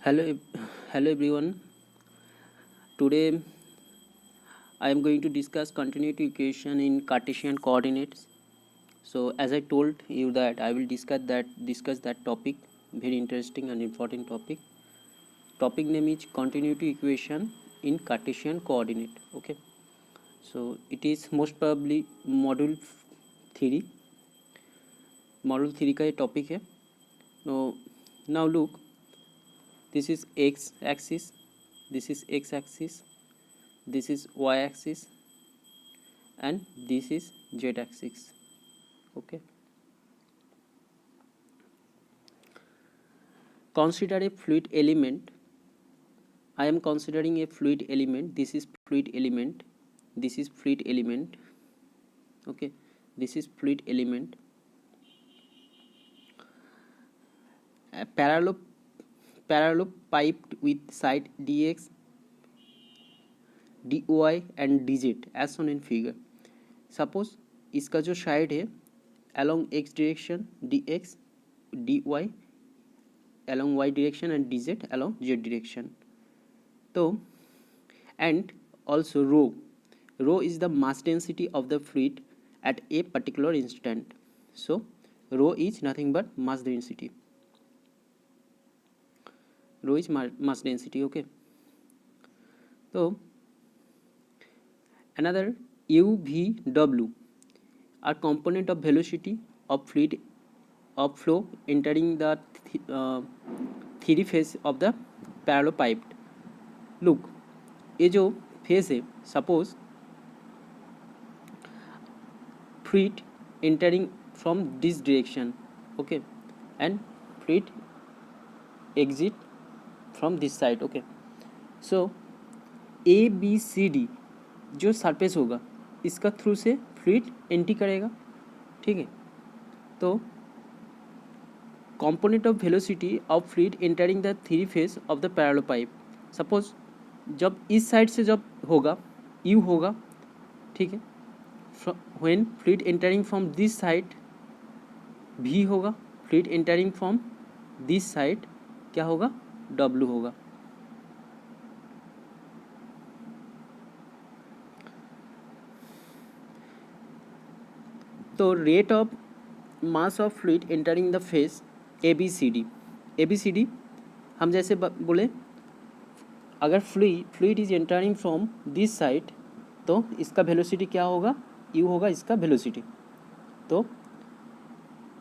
Hello, hello everyone. Today I am going to discuss continuity equation in Cartesian coordinates. So as I told you that I will discuss that topic, very interesting and important topic. Topic name is continuity equation in Cartesian coordinate. Okay. So it is most probably module 3. Module 3 का ये topic है. Now look, this is x axis, this is x axis, this is y axis, and this is z axis. Okay, consider a fluid element. I am considering a fluid element. This is fluid element, this is fluid element. Okay, this is fluid element. A parallel piped with side dx, dy and dz as shown in figure. Suppose इसका जो side है along x direction dx, dy along y direction and dz along z direction. So and also rho is the mass density of the fluid at a particular instant. So rho is nothing but mass density. Rho is mass density. Okay, so another u, v, w are component of velocity of fluid of flow entering the three phase of the parallel piped. Look, ये जो face है, suppose fluid entering from this direction, okay, and fluid exit from this side. Okay, so a b c d जो surface होगा इसका through से fluid entry करेगा. ठीक है, तो component of velocity of fluid entering the three phase of the parallel pipe. Suppose जब इस साइड से जब होगा यू होगा. ठीक है, when fluid entering from this side भी होगा. Fluid entering from this side क्या होगा, डब्ल्यू होगा. तो rate of mass of fluid entering the face A B C D हम जैसे बोले अगर fluid is entering from this side तो इसका वेलोसिटी क्या होगा, यू होगा इसका वेलोसिटी. तो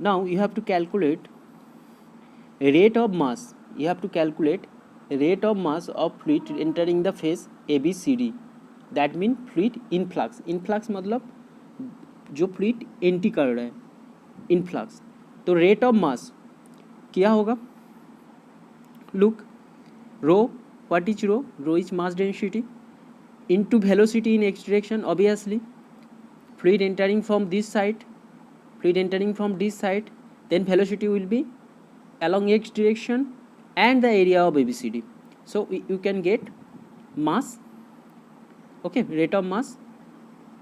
now you have to calculate rate of mass. You have to calculate rate of mass of fluid entering the face A B C D. That mean fluid influx. Influx मतलब जो fluid entry कर रहा है, influx. तो rate of mass क्या होगा, look, rho, what is rho, rho is mass density into velocity in x direction. Obviously fluid entering from this side, fluid entering from this side, then velocity will be along x direction and the area of ABCD. So you can get mass. Okay, rate of mass.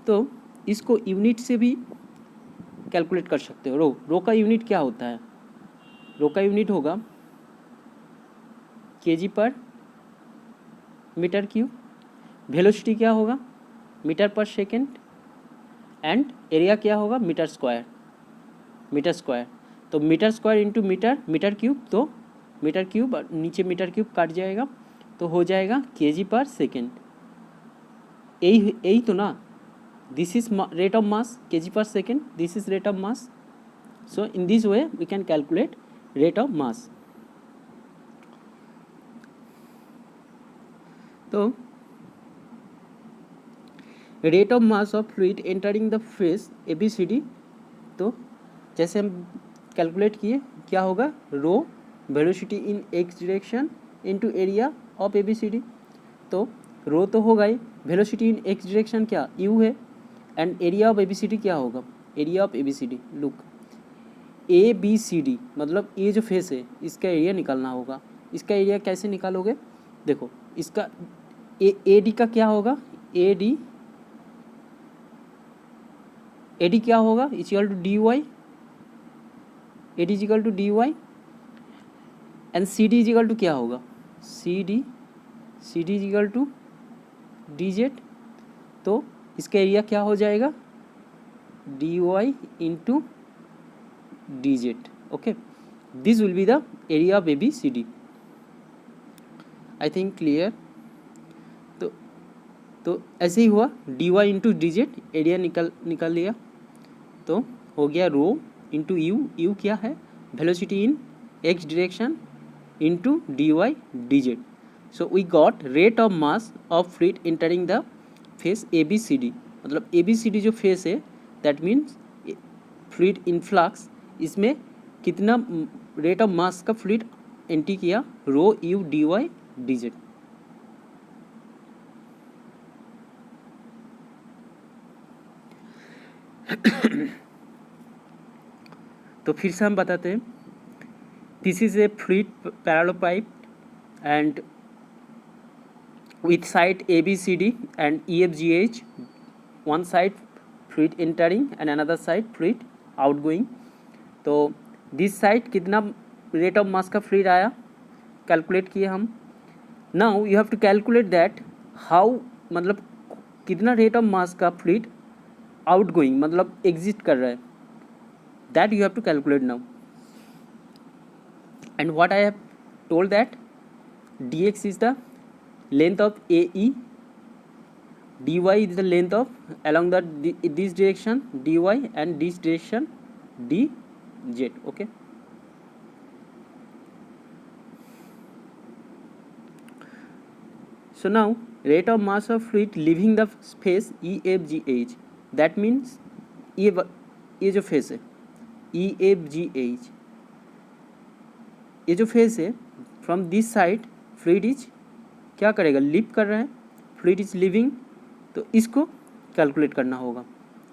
तो इसको unit से भी calculate कर सकते हो. रो का unit क्या होता है, रो का यूनिट होगा kg पर मीटर क्यूब. वेलोसिटी क्या होगा, मीटर पर सेकेंड. एंड एरिया क्या होगा, मीटर स्क्वायर. तो metre square into metre cube. तो मीटर क्यूब और नीचे मीटर क्यूब काट जाएगा तो हो जाएगा kg पर सेकेंड. यही तो ना, this is rate of mass kg पर second, this is rate of mass. So in this way we can calculate rate of mass. तो rate of mass of fluid entering the face A B C D. तो जैसे हम calculate किए क्या होगा, rho velocity in x direction into area of A B C D. तो rho तो होगा ही, वेलोसिटी इन एक्स डायरेक्शन क्या यू है, and area of A B C D क्या होगा, area of A B C D. Look, A B C D मतलब ये जो फेस है इसका एरिया निकालना होगा. इसका एरिया कैसे निकालोगे, देखो इसका ए डी का क्या होगा, ए डी क्या होगा, equal to d y. A D equal to d y and C D equal to क्या होगा, C D equal to d z, तो इसका एरिया क्या हो जाएगा, d y into d z. Okay, this will be the area of A B C D. I think clear. तो ऐसे ही हुआ, d y into d z, area निकल लिया. तो हो गया रो इंटू यू क्या है, velocity in x direction into d y d z. So we got rate of mass of fluid entering the face A B C D. मतलब A B C D जो face है, that means fluid influx, इसमें कितना rate of mass का fluid entry किया, rho u d y d z. तो फिर से हम बताते हैं, this is a fluid parallelepiped and with side ABCD and EFGH, one side fluid entering and another side fluid outgoing. तो this side कितना rate of mass का fluid आया, कैलकुलेट किए हम. Now you have to calculate that how, मतलब कितना rate of mass का fluid outgoing मतलब exit कर रहा है, that you have to calculate now. And what I have told that dx is the length of AE, dy is the length of along this direction dy and this direction dz. Okay, so now rate of mass of fluid leaving the phase EFGH, that means ये जो face है EFGH, ये जो face है, from this side fluid is क्या करेगा, live कर रहा है, फ्लूइड इज लिविंग. तो इसको कैलकुलेट करना होगा.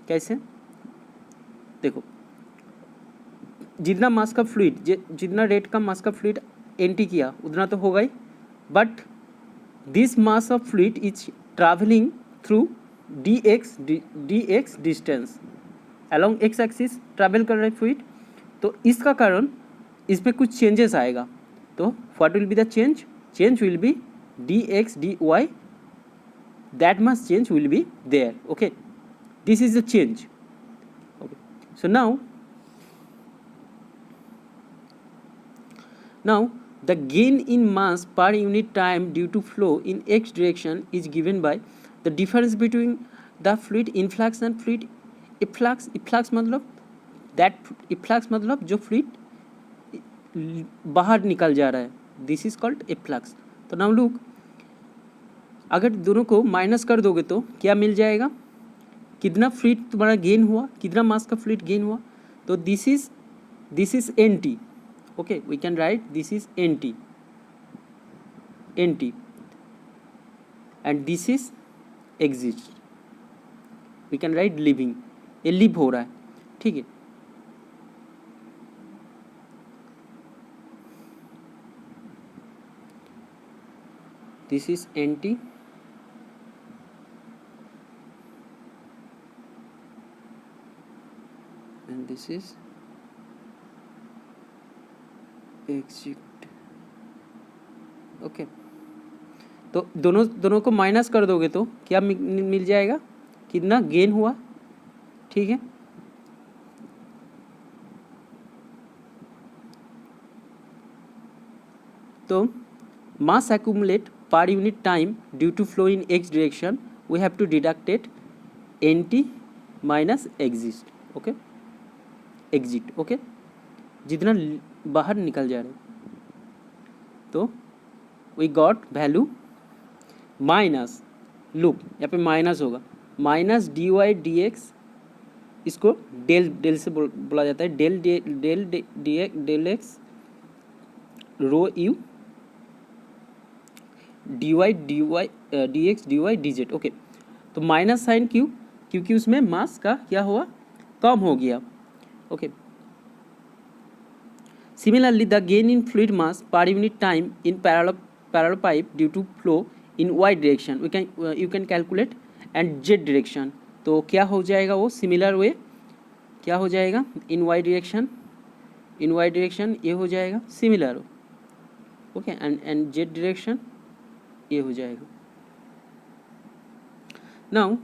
कैसे, देखो, जितना मास का फ्लूइड, जितना रेट का मास का फ्लूइड एंट्री किया उतना तो होगा ही, but this mass of fluid is travelling through d x distance, along x axis travel कर रहा है फ्लूइड. तो इसका कारण इसमें कुछ चेंजेस आएगा. तो what will be the change will be dx dy, that much change will be there. Okay, this is the change. Okay, so now the gain in mass per unit time due to flow in x direction is given by the difference between the fluid influx and fluid efflux. efflux मतलब that efflux मतलब जो fluid बाहर निकल जा रहा है, this is called efflux. तो now look, अगर दोनों को माइनस कर दोगे तो क्या मिल जाएगा, कितना फ्लूइड तुम्हारा गेन हुआ, कितना मास का फ्लूइड गेन हुआ. तो this is N T. Okay, we can write this is N T and this is exist. We can write living, ये लिव हो रहा है. ठीक है, this is NT and this is exit. Okay, तो दोनों को माइनस कर दोगे तो क्या मिल जाएगा, कितना गेन हुआ. ठीक है, तो mass accumulate per unit time due to flow in x direction, we have to deduct it nt minus exit. Okay, exit. Okay, जितना बाहर निकल जा रहे, तो we got value minus, look यहाँ पे माइनस होगा, minus d y d x, इसको डेल से बोला जाता है, del x rho u D x d y d z. Okay, तो माइनस साइन क्यों, क्योंकि उसमें मास का क्या हुआ, कम हो गया. Okay, similarly the gain in fluid mass per unit time in parallel pipe due to flow in y direction you can calculate and z direction. तो क्या हो जाएगा, वो सिमिलर वे क्या हो जाएगा, इन वाई डायरेक्शन ये हो जाएगा similar. Okay, and z direction ये हो जाएगा. नाउ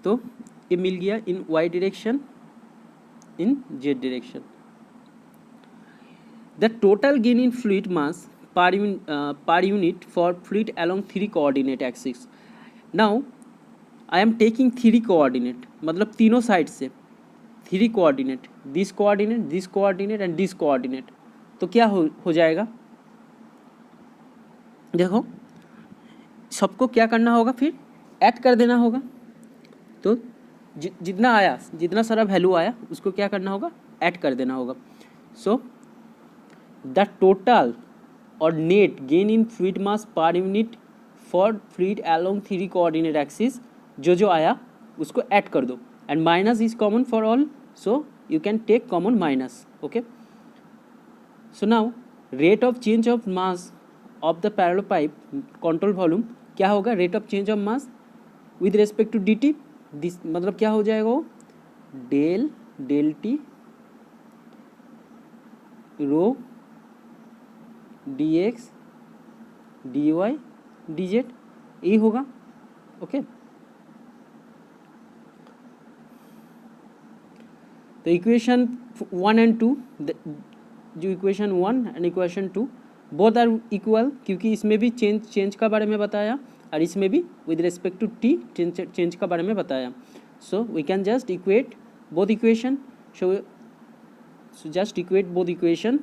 तो ये मिल गया in y direction, in z direction. The total gain in fluid mass per unit for fluid along 3 coordinate axis. Now I am taking 3 coordinate, मतलब तीनों साइड से 3 coordinate, this coordinate, this coordinate and this coordinate. तो क्या हो जाएगा, देखो सबको क्या करना होगा, फिर ऐड कर देना होगा. तो जितना आया, जितना सारा वैल्यू आया उसको क्या करना होगा, ऐड कर देना होगा. सो द टोटल और net gain in fluid mass per unit for fluid along 3 coordinate axis, जो आया उसको ऐड कर दो. And minus is common for all, so you can take common minus. Okay, so now rate of change of mass of the parallel pipe control volume क्या होगा, rate of change of mass with respect to d t. This मतलब क्या हो जाएगा, वो del t rho d x d y d z ये होगा. Okay, तो इक्वेशन 1 एंड 2, जो equation 1 and equation 2 both are equal, क्योंकि इसमें भी चेंज का बारे में बताया और इसमें भी with respect to T change का बारे में बताया. So we can just equate both equation. So just equate both equation.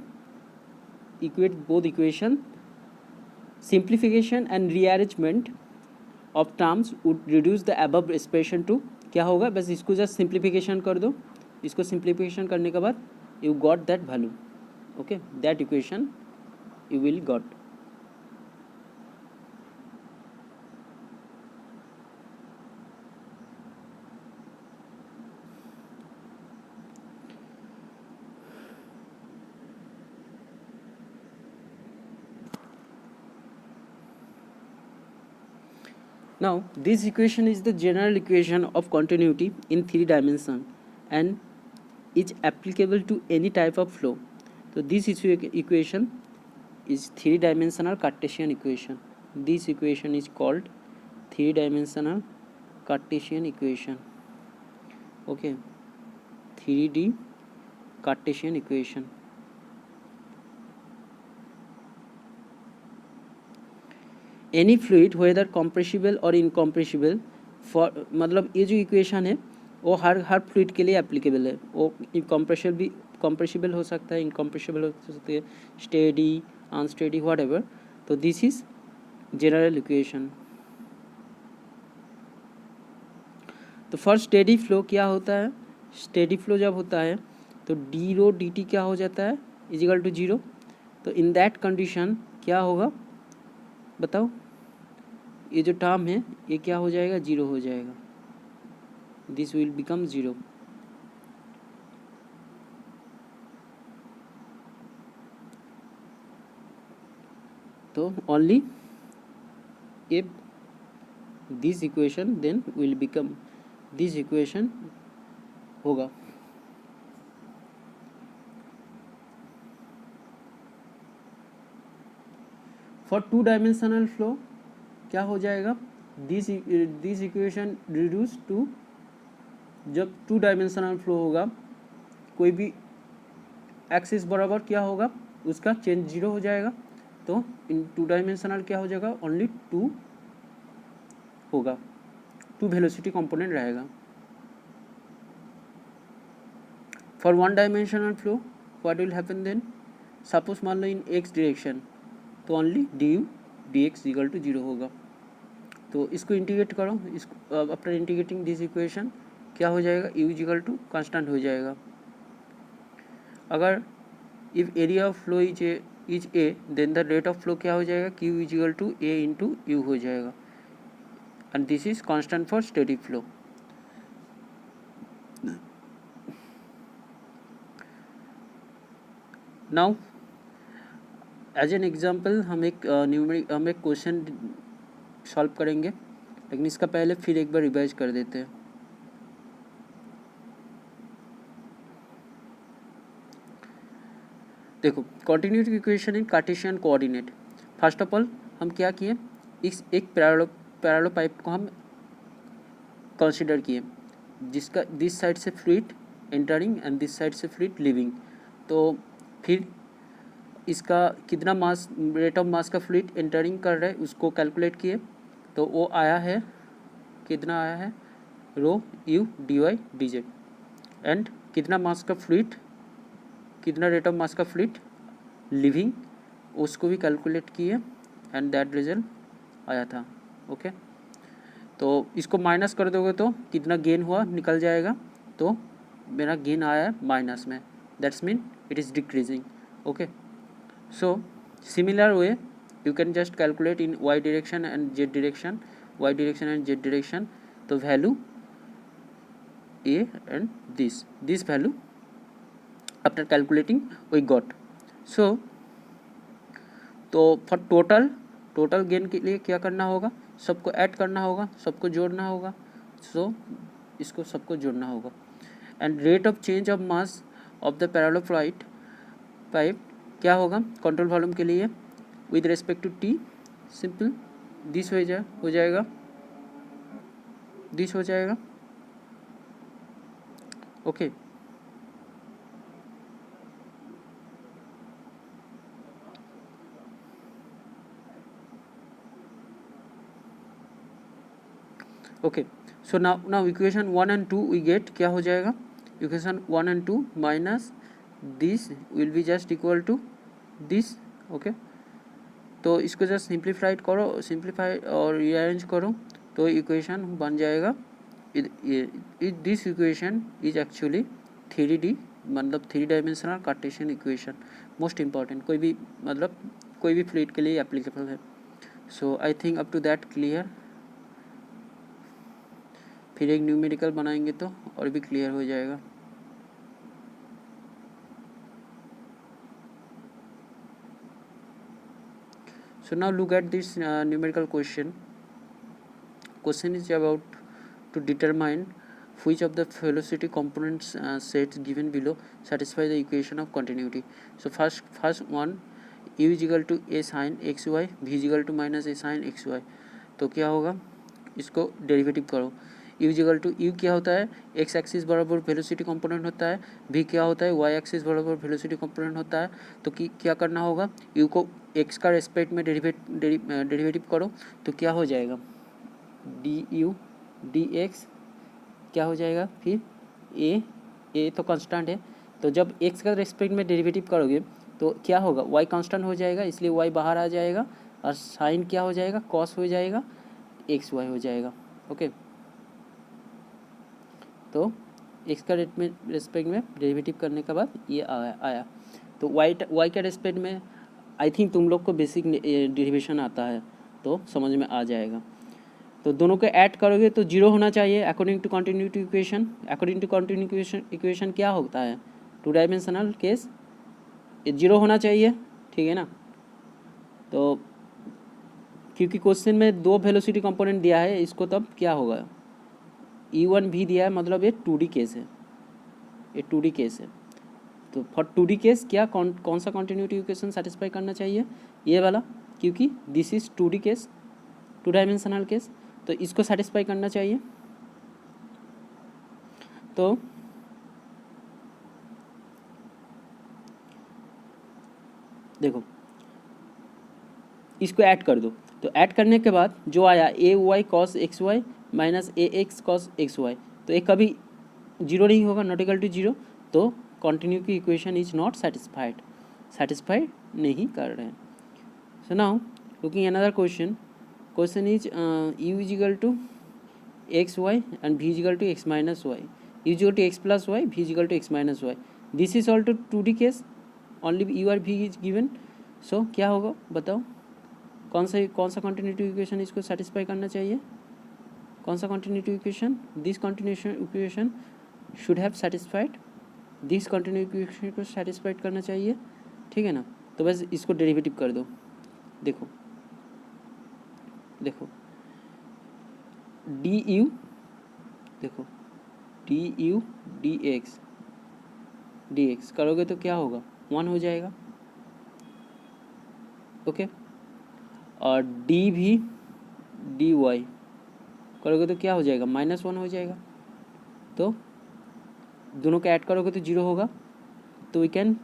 Simplification and rearrangement of terms would reduce the above expression to क्या होगा, बस इसको जस्ट सिंप्लीफिकेशन कर दो. इसको सिंप्लीफिकेशन करने के बाद you got that value. Okay, that equation you will got. Now this equation is the general equation of continuity in 3 dimension and is applicable to any type of flow. So this equation is 3-dimensional Cartesian equation. This equation is called 3-dimensional Cartesian equation. Okay, 3D Cartesian equation. Any fluid whether compressible और incompressible for, मतलब ये जो equation है वो हर fluid के लिए applicable है. वो कॉम्प्रेसिबल हो सकता है, इनकॉम्प्रेसिबल हो सकती है, स्टेडी अनस्टेडी व्हाटएवर. तो दिस इज जनरल इक्वेशन. तो फॉर स्टेडी फ्लो क्या होता है, स्टेडी फ्लो जब होता है तो डी रो डी टी क्या हो जाता है, इजिकल टू 0. तो इन दैट कंडीशन क्या होगा बताओ, ये जो टर्म है ये क्या हो जाएगा, 0 हो जाएगा. This will become 0. तो only if this equation then will become, this equation होगा. फॉर 2-dimensional फ्लो क्या हो जाएगा, दिस इक्वेशन रिड्यूस टू, जब 2-dimensional फ्लो होगा कोई भी एक्सिस बराबर क्या होगा उसका चेंज 0 हो जाएगा. तो इन 2-dimensional क्या हो जाएगा, ओनली 2 होगा, 2 वेलोसिटी कंपोनेंट रहेगा. For 1-dimensional flow what will happen then, suppose मान लो इन एक्स डायरेक्शन, तो only D U D X equal to 0 होगा. तो इसको इंटीग्रेट करो, इसको आफ्टर इंटीग्रेटिंग दिस इक्वेशन क्या हो जाएगा, यू इक्वल टू कांस्टेंट हो जाएगा. अगर if area of flow is A then the rate of flow क्या हो जाएगा, Q is equal to A into U हो जाएगा. And this is constant for steady flow. Now as an example हम एक क्वेश्चन सॉल्व करेंगे, लेकिन इसका पहले फिर एक बार रिवाइज कर देते हैं. देखो continuity equation in Cartesian coordinate. First of all हम क्या किए, इस एक पैरेलल पाइप को हम कंसिडर किए जिसका दिस साइड से fluid entering and this side से फ्लूइड लिविंग। तो फिर इसका कितना मास, रेट ऑफ मास का फ्लूइड एंटरिंग कर रहा है उसको कैलकुलेट किए, तो वो आया है, कितना आया है, rho u d y d z. And कितना मास का फ्लूइड, कितना रेट ऑफ मास का फ्लूइड लिविंग, उसको भी कैलकुलेट किए एंड दैट रिजल्ट आया था। ओके तो इसको माइनस कर दोगे तो कितना गेन हुआ निकल जाएगा, तो मेरा गेन आया है माइनस में, that's mean it is decreasing. Okay so similar way you can just calculate in y direction and z direction, y direction and z direction. तो value a and this value after calculating we got. So तो for total gain के लिए क्या करना होगा, सबको add करना होगा, सबको जोड़ना होगा, so इसको सबको जोड़ना होगा। And rate of change of mass of the parallel pipe क्या होगा कंट्रोल वॉल्यूम के लिए with respect to T, simple this हो जाएगा दिस हो जाएगा। Okay okay so now equation 1 and 2 we get, क्या हो जाएगा, equation 1 and 2 minus this will be just equal to this. Okay तो इसको जस्ट सिंप्लीफाई और रीअरेंज करो तो इक्वेशन बन जाएगा। This equation is actually 3D, मतलब 3 dimensional Cartesian equation, most important, कोई भी मतलब कोई भी फ्लूइड के लिए एप्लीकेबल है। So I think up to that clear. फिर एक न्यूमेरिकल बनाएंगे तो और भी क्लियर हो जाएगा। So now look at this numerical question. Question is about to determine which of the velocity components sets given below satisfy the equation of continuity. So first one, u is equal to a sin xy, v is equal to minus a sin xy. तो क्या होगा, इसको derivative करो। u is equal to u क्या होता है, x axis बराबर velocity component होता है, v क्या होता है, y एक्सिस बराबर वेलोसिटी कंपोनेंट होता है। तो क्या करना होगा, u को x का रेस्पेक्ट में डेरिवेटिव करो तो क्या हो जाएगा, डी यू डी एक्स क्या हो जाएगा, फिर ए तो कांस्टेंट है, तो जब x का रेस्पेक्ट में डेरिवेटिव करोगे तो क्या होगा, y कांस्टेंट हो जाएगा इसलिए y बाहर आ जाएगा और साइन क्या हो जाएगा, कॉस हो जाएगा, एक्स वाई हो जाएगा। ओके तो x का रेस्पेक्ट में डेरिवेटिव करने के बाद ये आया तो y का रेस्पेक्ट में आई थिंक तुम लोग को बेसिक डेरिवेशन आता है तो समझ में आ जाएगा। तो दोनों को ऐड करोगे तो जीरो होना चाहिए according to continuity equation. According to continuity equation क्या होता है, 2 डायमेंशनल केस जीरो होना चाहिए, ठीक है ना। तो क्योंकि क्वेश्चन में 2 वेलोसिटी कंपोनेंट दिया है, इसको तब क्या होगा, E1 भी दिया है, मतलब ये 2D केस है, ये 2D केस है। तो फॉर 2D केस क्या कौन सा कंटिन्यूटी इक्वेशन सेटिस्फाई करना चाहिए, ये वाला, क्योंकि this is 2D case, 2 dimensional case, तो इसको सेटिस्फाई करना चाहिए। तो देखो इसको ऐड कर दो, तो ऐड करने के बाद जो आया a y cos x y minus a x cos x y, तो ये कभी जीरो नहीं होगा, नॉट इक्वल टू जीरो, तो continuity equation is not satisfied नहीं कर रहे हैं। So now looking another question is u is equal to x y and v is equal to x minus y, u is equal to x plus y, v is equal to x minus y. This is also 2D case, only u और v is given. So क्या होगा बताओ, कौन सा continuity equation इसको satisfy करना चाहिए, कौन सा continuity equation, this continuity equation should have satisfied, this continuity equation को सेटिस्फाइड करना चाहिए, ठीक है ना। तो बस इसको डेरिवेटिव कर दो, देखो डी यू, देखो डी यू डी एक्स करोगे तो क्या होगा, 1 हो जाएगा, ओके, और डी भी डी वाई करोगे तो क्या हो जाएगा, -1 हो जाएगा। तो दोनों को ऐड करोगे तो 0 होगा। तो we can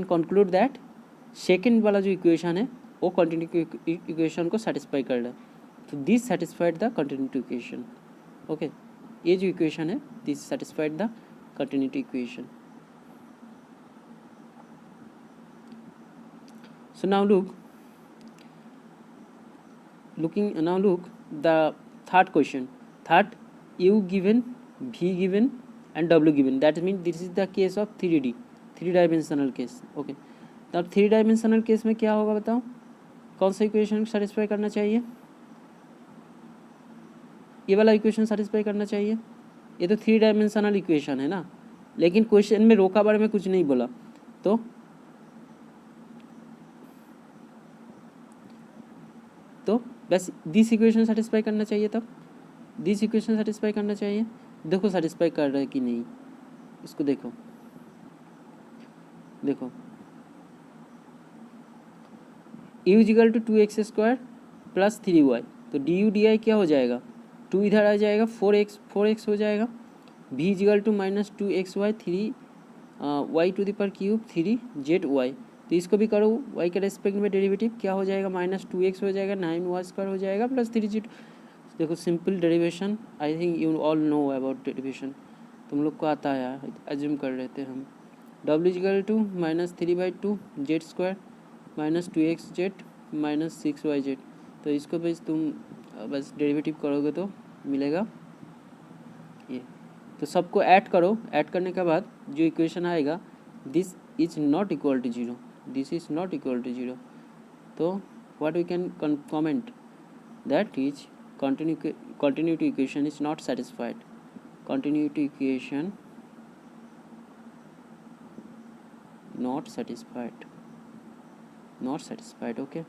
conclude that second वाला जो इक्वेशन है वो कंटिन्यूटी इक्वेशन को सेटिस्फाई कर रहा है। तो this satisfied the continuity equation. Okay, ये जो इक्वेशन है this satisfied the continuity equation. So now look the third question. Third, u given, v given and w given. That means this is the case of 3D, 3 dimensional case. Okay, तो 3 dimensional case में क्या होगा बताओ, कौन सा equation satisfy करना चाहिए, ये वाला इक्वेशन सेटिस्फाई करना चाहिए। ये तो 3 dimensional इक्वेशन है ना, लेकिन क्वेश्चन में रो का बारे में कुछ नहीं बोला। तो बस दिस इक्वेशन सेटिस्फाई करना चाहिए, तब दिस इक्वेशन सेटिस्फाई करना चाहिए। देखो सेटिस्फाई कर रहा है कि नहीं, इसको देखो u is equal to 2x² + 3y, तो du/di क्या हो जाएगा, 2 इधर आ जाएगा, 4x हो जाएगा। v is equal to -2xy 3y⁵ 3zy। तो इसको भी करो y के रेस्पेक्ट में डेरिवेटिव, क्या हो जाएगा, -2x हो जाएगा, 9y² हो जाएगा प्लस 3z। देखो simple derivation, I think you all know about derivation, तुम लोग को आता है, एज्यूम कर रहे थे हम। w is equal to -3/2 z² -2xz -6yz। तो इसको बस तुम बस डेरिवेटिव करोगे तो मिलेगा ये। तो सबको ऐड करो, ऐड करने के बाद जो इक्वेशन आएगा this is not equal to 0, this is not equal to 0। तो what we can comment, that is continuity equation is not satisfied, continuity equation not satisfied, okay।